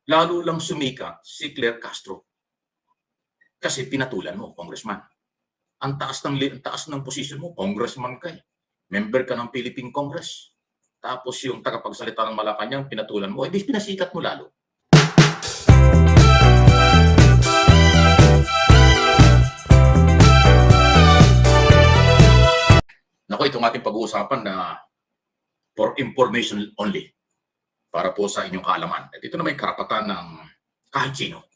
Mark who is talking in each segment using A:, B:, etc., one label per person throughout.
A: lalo lang sumikat si Claire Castro. Kasi pinatulan mo, congressman. Ang taas ng posisyon mo, congressman ka eh. Member ka ng Philippine Congress. Tapos yung tagapagsalita ng Malacanang, pinatulan mo, di pinasikat mo lalo. Nako, itong ating pag-uusapan na for information only. Para po sa inyong kaalaman. At ito na may karapatan ng kahit sino.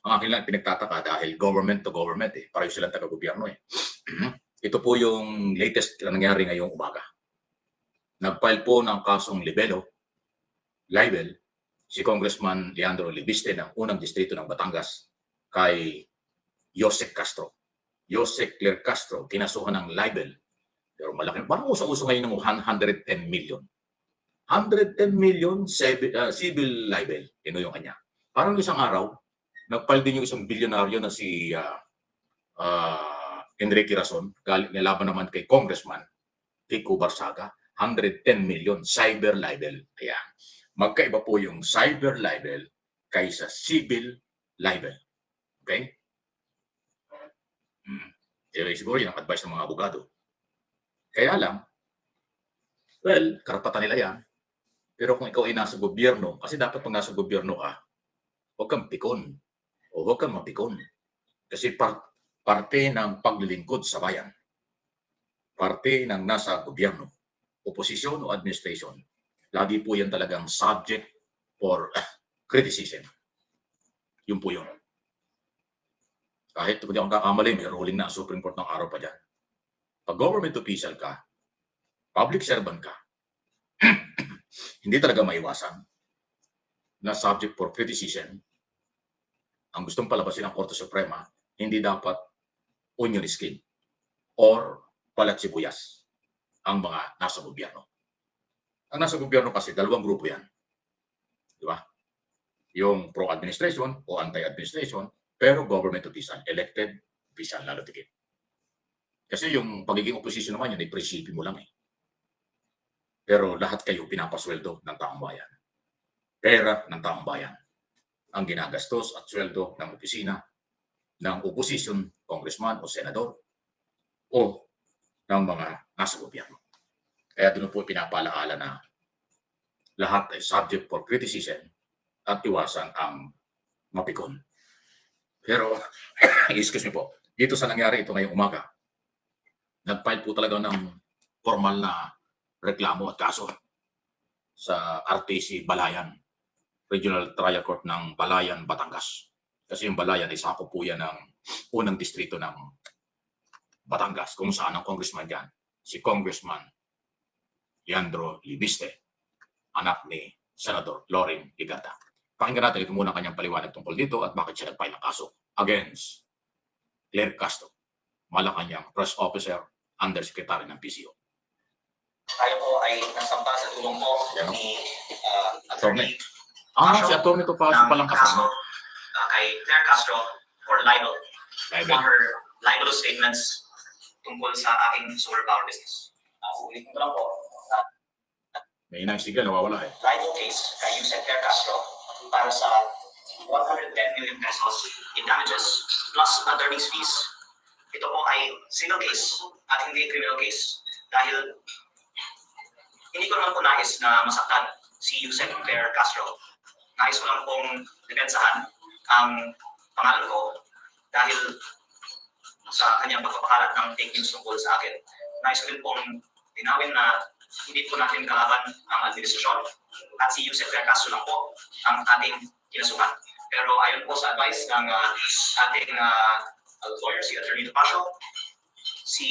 A: Ang akin lang pinagtataka dahil government to government eh. Pareho silang taga-gobyerno eh. Ito po yung latest na nangyari ngayong umaga. Nag-file po ng kasong libel si Congressman Leandro Libiste ng unang distrito ng Batangas kay Josec Castro. Josec Claire Castro, kinasuhan ng libel. Pero malaki. Parang uso-uso ngayon ng 110 million. 110 million civil libel. Ino yung kanya. Parang isang araw, nag-file din yung isang bilyonaryo na si Enrique Rason, laban naman kay Congressman Kiko Barsaga, 110 million cyber libel. Ayan. Magkaiba po yung cyber libel kaysa civil libel. Okay? Siguro yun ang advice ng mga abogado. Kaya lang, well, karapatan nila yan. Pero kung ikaw ay nasa gobyerno, kasi dapat pag nasa gobyerno ka, huwag kang pikon o huwag kang mapikon. Kasi parte ng paglilingkod sa bayan, parte ng nasa gobyerno, oposisyon o administration, lagi po yan talagang subject for criticism. Yun po yun. Kahit kung di akong kakamali, may ruling na ang Supreme Court ng araw pa dyan. Pag government official ka, public servant ka, hindi talaga maiwasan na subject for criticism. Ang gustong palabasin ng Korte Suprema, hindi dapat onion skin or palat sibuyas ang mga nasa gobyerno. Ang nasa gobyerno kasi, dalawang grupo yan. Di ba? Yung pro-administration o anti-administration, pero government official, elected official, lalo tikit. Kasi yung pagiging opposition naman, yun ay prinsipyo mo lang eh. Pero lahat kayo pinapasweldo ng taong bayan. Pera ng taong bayan. Ang ginagastos at sweldo ng opisina ng opposition, congressman o senador o ng mga nasa gobyerno. Kaya doon po pinapalaala na lahat ay subject for criticism at iwasan ang mapikon. Pero, excuse me po, dito sa nangyari ito ngayong umaga, nag-file po talaga ng formal na reklamo at kaso sa RTC Balayan, Regional Trial Court ng Balayan, Batangas. Kasi yung Balayan ay sakop po yan ng unang distrito ng Batangas, kung saan ang congressman dyan, si Congressman Leandro Libiste, anak ni Senador Loren Ligata. Pakinggan natin ito muna kanyang paliwanag tungkol dito at bakit siya nag-file ng kaso against Claire Castro, Malacanang Press Officer, Undersecretary ng PCO.
B: Tayo po ay nasampa sa tulong po ni Attorney.
A: Si Attorney to pa palang kasama.
B: Kay Claire Castro for libel. For her libelous statements tungkol sa aking solar power business. Ulitin ko lang po.
A: May inang sigal, nawawala eh.
B: Libel case kay Yusek Claire Castro para sa 110 million pesos in damages plus attorney's fees. Ito po ay civil case at hindi criminal case dahil hindi ko naman po nais na masaktan si Yusek Claire Castro. Nais ko lang pong depensahan ang pangalan ko dahil sa kanyang pagpapakalat ng fake news tungkol sa akin. Nais ko rin pong linawin na hindi po natin kalaban ang administrasyon at si Yusek Claire Castro lang po ang ating kinasuhan. Pero ayon po sa advice ng ating lawyer, si Attorney Topacio, si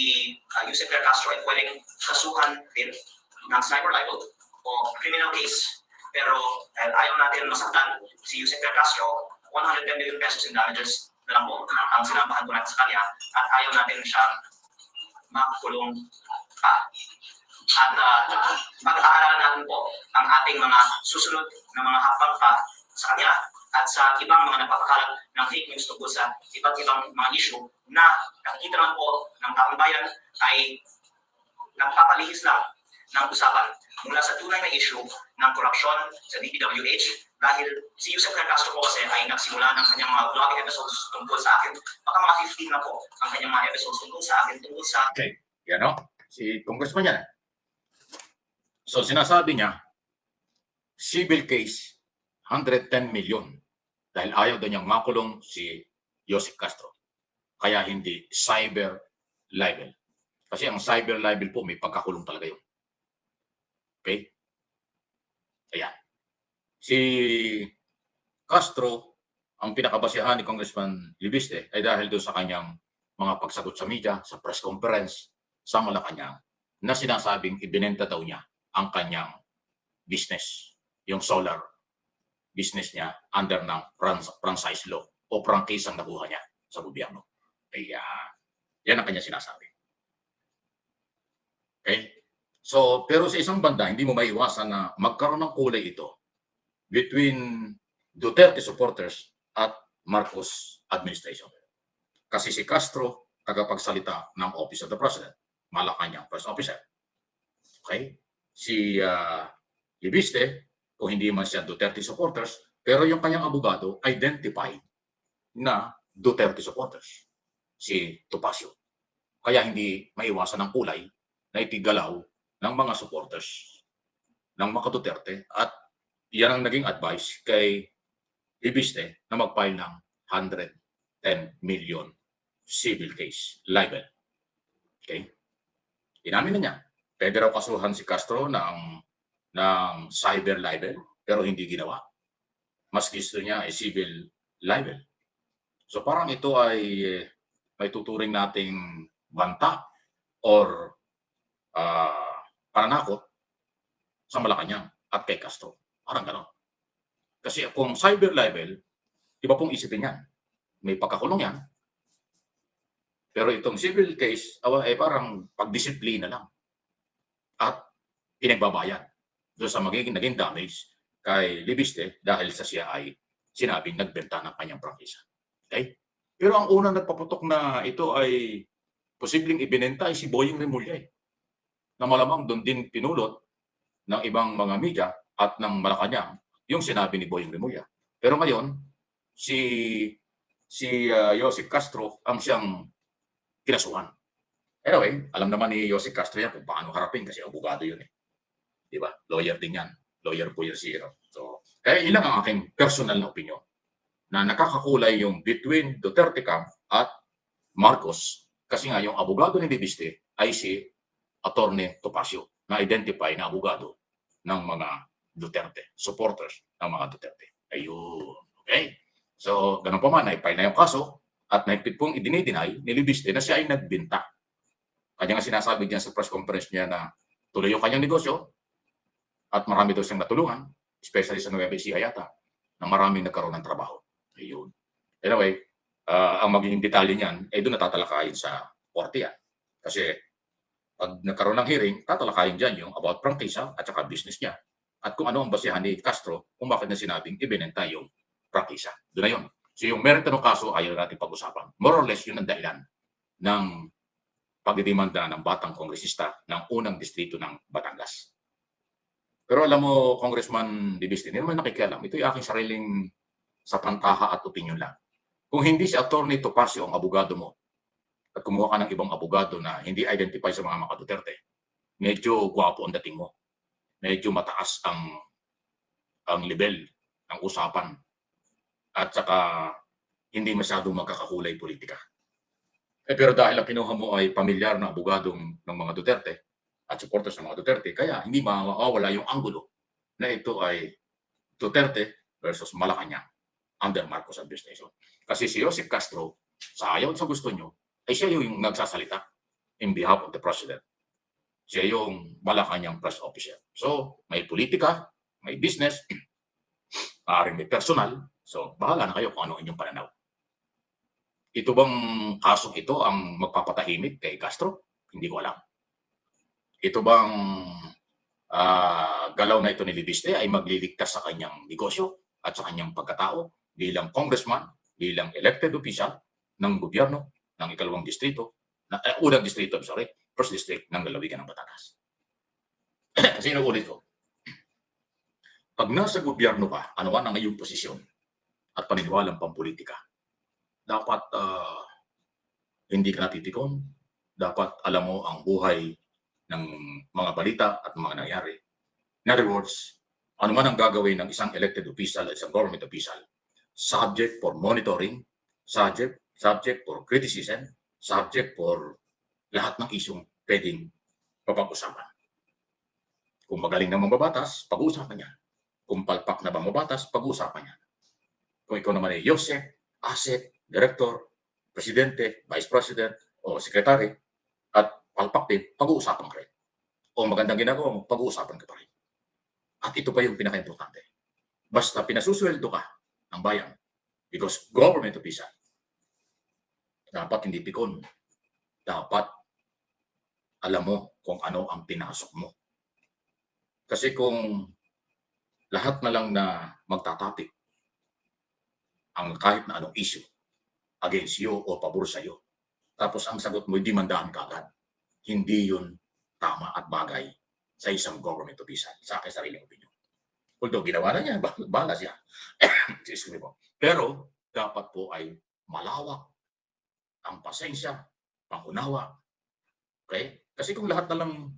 B: Yusek Claire Castro ay pwedeng kasuhan din ng cyber libel o criminal case. Pero dahil ayaw natin masaktan si Yusek Claire Castro, 110 million pesos in damages na lang po ang sinampahan po natin sa kanya at ayaw natin siyang makulong pa. At pag-aaralan natin po ang ating mga susunod na mga hakbang pa sa kanya at sa ibang mga nagpapakalat ng fake news tungkol sa iba't ibang mga issue na nakikita naman po ng taong bayan ay nagpapalihis lang ng usapan mula sa tunay na issue ng korupsyon sa DPWH dahil si Yusek Castro po kasi ay nagsimula ng kanyang mga vlogging episodes tungkol sa akin. Baka mga 15 na po ang kanyang mga episodes tungkol sa akin, tungkol sa...
A: Okay, yan o. Si Congressman yan. So sinasabi niya, civil case, 110 million dahil ayaw daw niyang makulong si Yusek Castro. Kaya hindi cyber libel. Kasi ang cyber libel po, may pagkakulong talaga yun. Okay? Ayan. Si Castro, ang pinakabasihan ni Congressman Libiste ay dahil doon sa kanyang mga pagsagot sa media, sa press conference, sa Malacanang, na sinasabing ibinenta daw niya ang kanyang business, yung solar business niya under ng franchise law o prangkisa ang nakuha niya sa gobyerno. Kaya yan ang kanya sinasabi. Okay? So, pero sa isang banda, hindi mo maiwasan na magkaroon ng kulay ito between Duterte supporters at Marcos administration. Kasi si Castro, tagapagsalita ng Office of the President, Malacanang press officer. Okay? Si Libiste, kung hindi man siya Duterte supporters, pero yung kanyang abogado identified na Duterte supporters, si Topacio. Kaya hindi maiwasan ng kulay na itigalaw ng mga supporters ng mga Duterte at yan ang naging advice kay Libiste na mag-file ng 110 million civil case libel. Okay? Inamin na niya. Pwede raw kasuhan si Castro ng cyber libel pero hindi ginawa. Mas gusto niya ay civil libel. So parang ito ay may tuturing nating banta or pananakot sa Malacanang at kay Castro. Parang gano'n. Kasi kung cyber libel, iba pong isipin yan. May pagkakulong yan. Pero itong civil case, ay parang pagdisiplina lang. At pinagbabayad doon sa naging damage kay Libiste dahil sa siya ay sinabing nagbenta ng kanyang prangkisa. Okay? Pero ang unang nagpaputok na ito ay posibleng ibinenta ay si Boying Remulla. Na malamang doon din pinulot ng ibang mga media at ng Malacanang yung sinabi ni Boying Remulla. Pero ngayon, si Yusek Castro ang siyang kinasuhan. Anyway, alam naman ni Yusek Castro yan kung paano harapin kasi abogado yun eh. Di ba? Lawyer din yan. Lawyer po yung zero. So, kaya ilang ang aking personal na opinion na nakakakulay yung between Duterte camp at Marcos kasi nga yung abogado ni Libiste ay si Attorney Topacio na identify na abogado ng mga Duterte, supporters ng mga Duterte. Ayun. Okay? So, ganun pa man, naipay na yung kaso at naipit pong idinideny ni Libiste na siya ay nagbinta. Kanya nga sinasabi diyan sa press conference niya na tuloy yung kanyang negosyo at marami daw siyang natulungan, especially sa Nueva Ecija yata, na maraming nagkaroon ng trabaho. Ayun. Anyway, ang magiging detalye niyan ay doon natatalakayin sa korte yan. Kasi pag nagkaroon ng hearing, tatalakayin dyan yung about prangkisa at saka business niya. At kung ano ang basihan ni Castro kung bakit na sinabing ibinenta yung prangkisa. Doon na yun. So yung meron ng kaso ayaw natin pag-usapan. More or less yun ang dahilan ng pagdidemanda ng batang kongresista ng unang distrito ng Batangas. Pero alam mo, Congressman Libiste, hindi naman nakikialam. Ito yung aking sariling sa pantaha at opinion lang. Kung hindi si Attorney Topacio ang abogado mo at kumuha ka ng ibang abogado na hindi identify sa mga Duterte, medyo gwapo ang dating mo. Medyo mataas ang level ng usapan at saka hindi masyadong magkakakulay politika. Pero dahil ang kinuha mo ay pamilyar na abogadong ng mga Duterte at supporters ng mga Duterte, kaya hindi mawawala yung anggulo na ito ay Duterte versus Malacanang under Marcos administration. Kasi si Yusek Castro, sa ayaw at sa gusto nyo, ay siya yung nagsasalita in behalf of the President. Siya yung Malacanang press officer. So, may politika, may business, maaaring may personal. So, bahala na kayo kung ano inyong pananaw. Ito bang kasong ito ang magpapatahimik kay Castro? Hindi ko alam. Ito bang galaw na ito ni Libiste ay magliligtas sa kanyang negosyo at sa kanyang pagkatao bilang congressman, bilang elected official ng gobyerno ng ikalawang distrito, unang distrito, first district ng lalawigan ng Batangas. Kasi inuulit ko, pag nasa gobyerno ka, ano man ang iyong posisyon at paniniwalang pampolitika, dapat hindi ka napipikon, dapat alam mo ang buhay ng mga balita at mga nangyari. In other words, ano man ang gagawin ng isang elected official at isang government official, subject for monitoring, subject for criticism, subject for lahat ng isyong pwedeng papag-usapan. Kung magaling na mambabatas, pag-uusapan niya. Kung palpak na mambabatas, pag-uusapan niya. Kung ikaw naman ay Yosef, Asset, Director, Presidente, Vice President, o Secretary, at palpak din, pag-uusapan ka rin. O magandang ginagawa mo, pag-uusapan ka pa rin. At ito pa yung pinaka-importante. Basta pinasusuweldo ka ng bayan, because government official, dapat hindi pikon. Dapat alam mo kung ano ang pinasok mo. Kasi kung lahat na lang na magtatapik ang kahit na anong issue against you o pabor sa iyo, tapos ang sagot mo, dimandahan ka agad. Hindi yun tama at bagay sa isang government official, sa aking sariling opinion. Although ginawa na niya, bahala siya. Excuse me po. Pero dapat po ay malawak ang pasensya, pangunawa. Okay? Kasi kung lahat na lang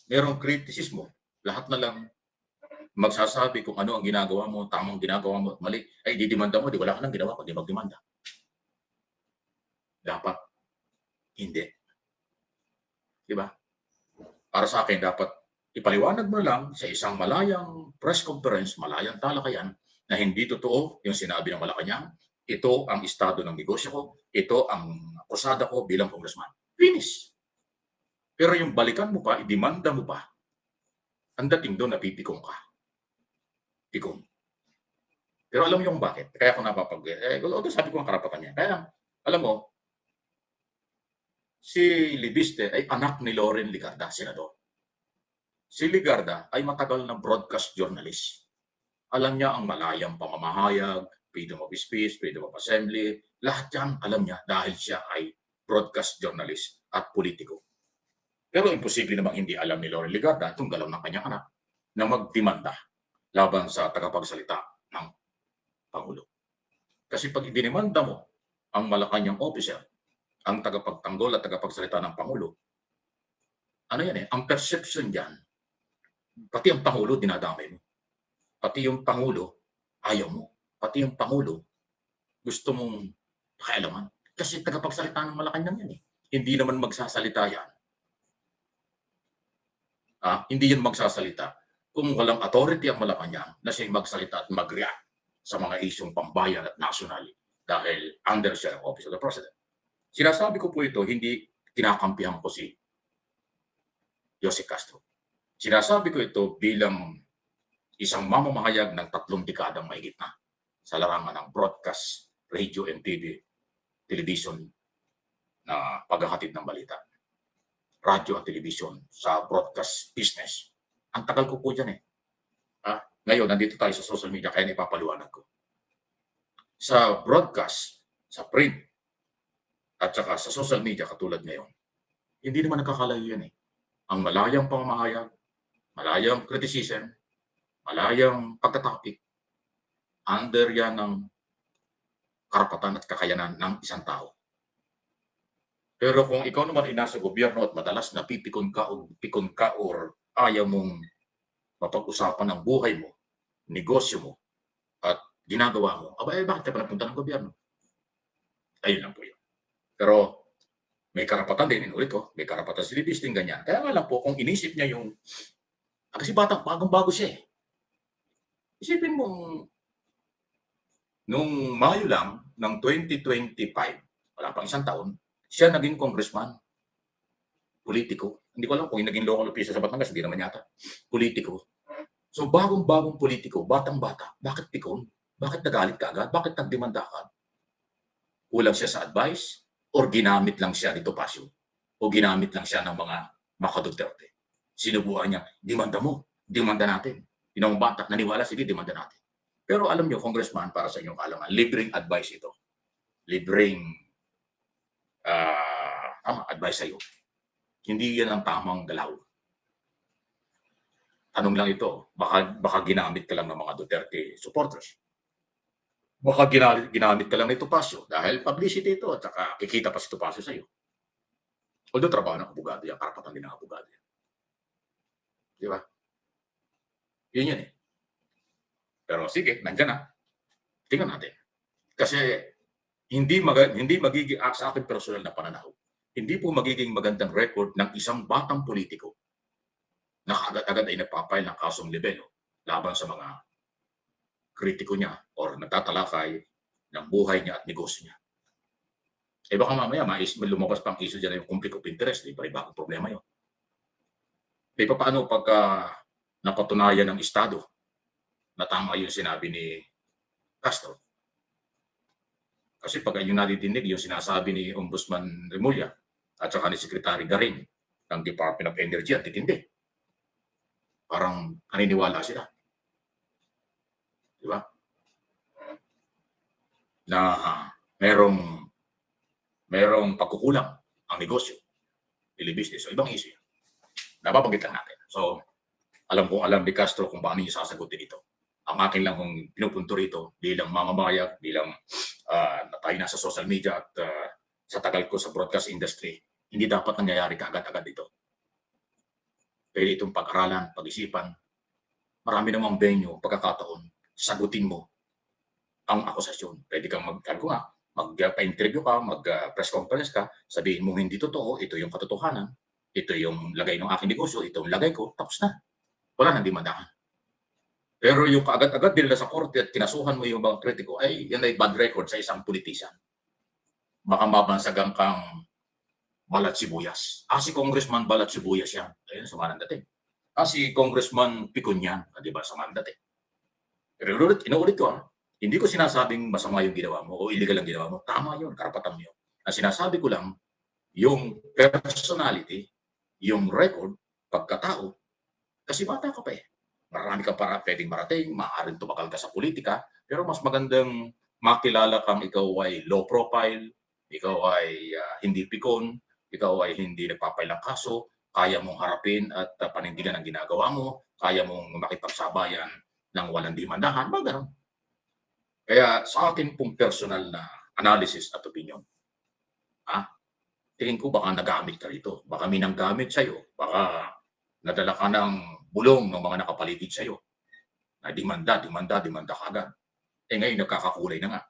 A: merong kritisismo, lahat na lang magsasabi kung ano ang ginagawa mo, tamang ginagawa mo, mali, ay didimanda mo, di wala ka nang ginawa kundi magdemanda. Dapat hindi. Di ba? Para sa akin, dapat ipaliwanag mo lang sa isang malayang press conference, malayang talakayan, na hindi totoo yung sinabi ng Malacanang, ito ang estado ng negosyo ko, ito ang akusada ko bilang congressman. Finish. Pero yung balikan mo pa, idemanda mo pa, ang dating doon napipikong ka. Pikong. Pero alam mo yung bakit? Kaya ako sabi ko ang karapatan niya. Kaya alam mo, si Libiste ay anak ni Loren Ligarda, senador. Si Ligarda ay matagal na broadcast journalist. Alam niya ang malayang pamamahayag, freedom of speech, freedom of assembly, lahat yan alam niya dahil siya ay broadcast journalist at politiko. Pero imposible namang hindi alam ni Loren Ligarda itong galaw ng kanyang anak na magdemanda laban sa tagapagsalita ng Pangulo. Kasi pag idinemanda mo ang Malacanang officer, ang tagapagtanggol at tagapagsalita ng Pangulo, ano yan ang perception dyan, pati ang Pangulo dinadamay mo. Pati yung Pangulo, ayaw mo. Pati yung Pangulo, gusto mong pakialaman. Kasi tagapagsalita ng Malacanang yan eh. Hindi naman magsasalita yan. Hindi yan magsasalita kung walang authority ang Malacanang na siya magsalita at mag-react sa mga isyong pambayan at national dahil under siya ang Office of the President. Sinasabi ko po ito, hindi kinakampihan ko si Jose Castro. Sinasabi ko ito bilang isang mamamahayag ng 3 dekadang mahigit na sa larangan ng broadcast, radio and TV, television na paghahatid ng balita. Radio at television sa broadcast business. Ang tagal ko po dyan eh. Ngayon, nandito tayo sa social media kaya ipapaliwanag ko. Sa broadcast, sa print, at saka sa social media katulad ngayon, hindi naman nakakalayo yan eh. Ang malayang pamamahayag, malayang criticism, malayang pagtatapik, under yan ng karapatan at kakayanan ng isang tao. Pero kung ikaw naman ay nasa gobyerno at madalas napipikon ka or ayaw mong mapag-usapan ng buhay mo, negosyo mo, at ginagawa mo, bakit ka pa napunta ng gobyerno? Ayun lang po yun. Pero may karapatan din, inulit ko, may karapatan si Libis din ganyan. Kaya nga lang po, kung inisip niya yung, kasi bagong-bago siya eh. Isipin mo, nung Mayo lang ng 2025, wala pang isang taon, siya naging congressman, politiko. Hindi ko alam kung naging local official sa Batangas, hindi naman yata. Politiko. So bagong-bagong politiko, batang-bata, bakit pikon? Bakit nagalit ka agad? Bakit nagdemanda ka? Kulang siya sa advice? Or ginamit lang siya ni Topacio? O ginamit lang siya ng mga Duterte? Sinubukan niya, demanda mo, demanda natin. Yung bata, naniwala, sige, demanda natin. Pero alam niyo, congressman, para sa inyong kaalaman, libreng advice ito. Libreng advice sa'yo. Hindi yan ang tamang galaw. Tanong lang ito, baka ginamit ka lang ng mga Duterte supporters. Baka ginamit ka lang ni Topacio dahil publicity ito at saka kikita pa si Topacio sa'yo. Although trabaho ng abogado yan, karapatan din ng abogado yan. Di ba? Yun yun eh. Pero sige, nandyan na. Tingnan natin. Kasi hindi magiging, sa akin personal na pananaw, hindi po magiging magandang record ng isang batang politiko na agad-agad ay nagpapile ng kasong libelo laban sa mga kritiko niya or natatalakay ng buhay niya at negosyo niya. Eh baka mamaya lumabas pang issue dyan yung conflict of interest, di ba? Ibang problema yun. Eh paano pagka napatunayan ng Estado na tama yung sinabi ni Castro? Kasi pag yung nadidinig yung sinasabi ni Ombudsman Remulla at saka ni Secretary Garin ng Department of Energy at titindi. Parang naniniwala sila. Di ba? Na merong pagkukulang ang negosyo, daily business. So, ibang issue. Nababanggit lang natin. So, alam ni Castro kung paano niya sasagutin ito. Ang akin lang kung pinupunto rito bilang mamamayag, bilang tayo nasa social media at sa tagal ko sa broadcast industry, hindi dapat nangyayari kaagad-agad dito. Pwede itong pag-aralan, pag-isipan. Marami namang venue, pagkakataon, sagutin mo ang akusasyon. Pwede kang magpa-interview ka, mag-press conference ka, sabihin mo hindi totoo, ito yung katotohanan, ito yung lagay ng aking negosyo, ito yung lagay ko, tapos na. Wala nang dimandahan. Pero yung kaagad-agad dinala sa korte at kinasuhan mo yung mga kritiko, ay yan ay bad record sa isang politician. Baka mabansagang kang balat sibuyas. Si Congressman balat sibuyas yan. Ayun, sama ng dating. Si Congressman Picon yan, di ba, sama ng dating. Pero inuulit ko, hindi ko sinasabing masama yung ginawa mo o illegal ang ginawa mo. Tama yun, karapatan mo yun. Ang sinasabi ko lang, yung personality, yung record, pagkatao, kasi bata ka pa eh. Marami ka para pwedeng marating, maaaring tumakal ka sa politika, pero mas magandang makilala kang ikaw ay low profile, ikaw ay hindi pikon, ikaw ay hindi nagpapail ng kaso, kaya mong harapin at panindigan ang ginagawa mo, kaya mong makipagsabayan ng walang dimandahan, mga ganun. Kaya sa akin pong personal na analysis at opinion, tingin ko baka nagamit ka rito, baka minanggamit sa'yo, baka nadala ka ng bulong ng mga nakapaligid sa'yo. Na demanda ka agad. Ngayon nagkakakulay na nga.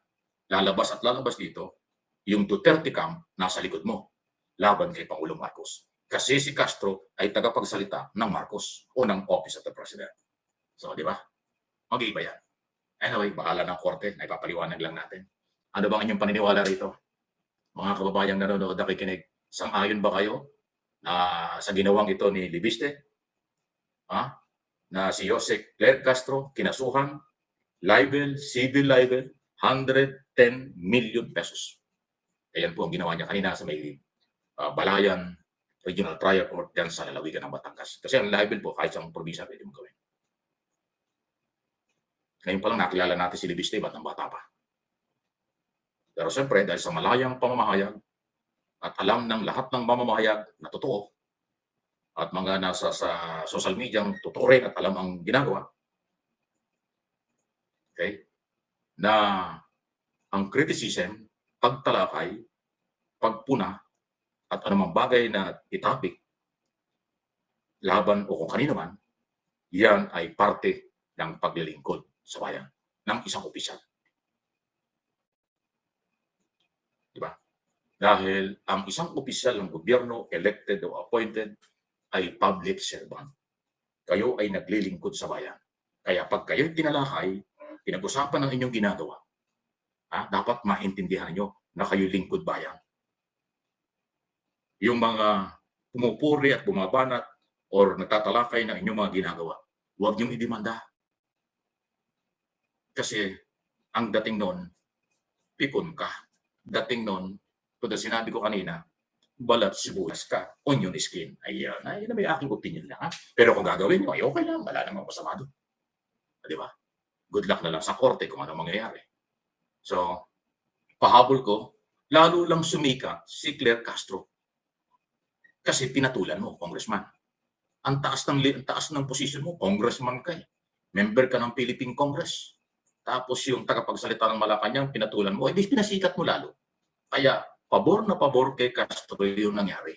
A: Lalabas dito, yung Duterte camp nasa likod mo, laban kay Pangulong Marcos. Kasi si Castro ay tagapagsalita ng Marcos o ng Office of the President. So, di ba? Mag-iiba yan. Anyway, bahala ng korte, na ipapaliwanag lang natin. Ano bang inyong paniniwala rito? Mga kababayang nanonood, nakikinig, sang-ayon ba kayo sa ginawang ito ni Libiste? Na si Jose Claire Castro, kinasuhan, libel, civil libel, 110 million pesos. Ayan po ang ginawa niya kanina sa may Balayan Regional Trial Court dyan sa lalawigan ng Batangas. Kasi ang libel po, kahit sa probinsya, pwede mo gawin. Ngayon pa lang nakilala natin si Libiste, ba't ng bata pa? Pero siyempre, dahil sa malayang pamamahayag at alam ng lahat ng mamamahayag na totoo, at mga nasa sa social media totoo rin at alam ang ginagawa, okay, na ang criticism, pagtalakay, pagpuna, at anumang bagay na itapik laban o kung kanino man, yan ay parte ng paglilingkod sa bayan ng isang opisyal. Diba? Dahil ang isang opisyal ng gobyerno, elected o appointed, ay public servant. Kayo ay naglilingkod sa bayan. Kaya pag kayo'y tinalakay, pinag-usapan ng inyong ginagawa, dapat maintindihan nyo na kayo'y lingkod bayan. Yung mga pumupuri at bumabanat or nagtatalakay ng inyong mga ginagawa, huwag niyong idemanda. Kasi ang dating nun, pikon ka. Dating nun, kung sinabi ko kanina, balat sibuyas ka, onion skin. Ayun, na may aking opinion lang. Pero kung gagawin nyo, ay okay lang, wala namang masama doon. Di ba? Good luck na lang sa korte kung ano mangyayari. So, pahabol ko, lalo lang sumika si Claire Castro. Kasi pinatulan mo, Congressman. Ang taas ng posisyon mo, congressman ka eh. Member ka ng Philippine Congress. Tapos yung tagapagsalita ng Malacanang, pinatulan mo, di pinasikat mo lalo. Kaya, pabor na pabor kay Castro yung nangyari.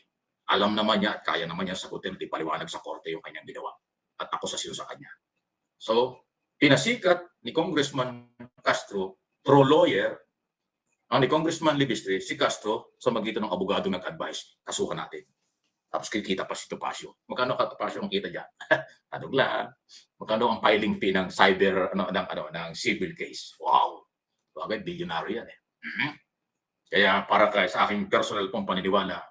A: Alam naman niya at kaya naman niya sagutin, di paliwanag sa korte yung kanyang ginawa. At akusasyon sa kanya. So, pinasikat ni Congressman Castro, pro-lawyer, ni Congressman Libistre, si Castro, sa magitan ng abogado nag-advise, kasuhan natin. Tapos kikita pa si Topacio. Magkano ka Topacio ang kita diyan? Tanong lang. Magkano ang filing fee ng ng civil case? Wow. Bagay bilyonaryo yan eh. Kaya para sa aking personal pong paniniwala,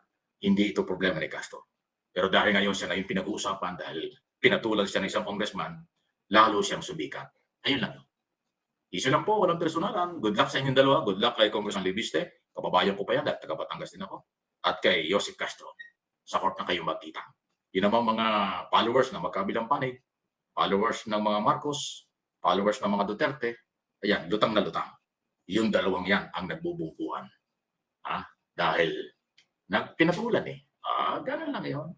A: hindi ito problema ni Castro. Pero dahil ngayon siya ngayon pinag-uusapan dahil pinatulan siya ng isang congressman, lalo siyang sumikat. Ayun lang. Iso lang po, walang personalan. Good luck sa inyong dalawa. Good luck kay Congressman Libiste. Kababayan ko pa yan dahil taga Batangas din ako. At kay Yosek Castro. Sa court na kayo magkita. Yun naman mga followers na magkabilang panig, followers ng mga Marcos, followers ng mga Duterte, ayan, lutang na lutang. Yung dalawang yan ang nagbubungkuhan. Dahil pinatulan eh. Ganun lang yun.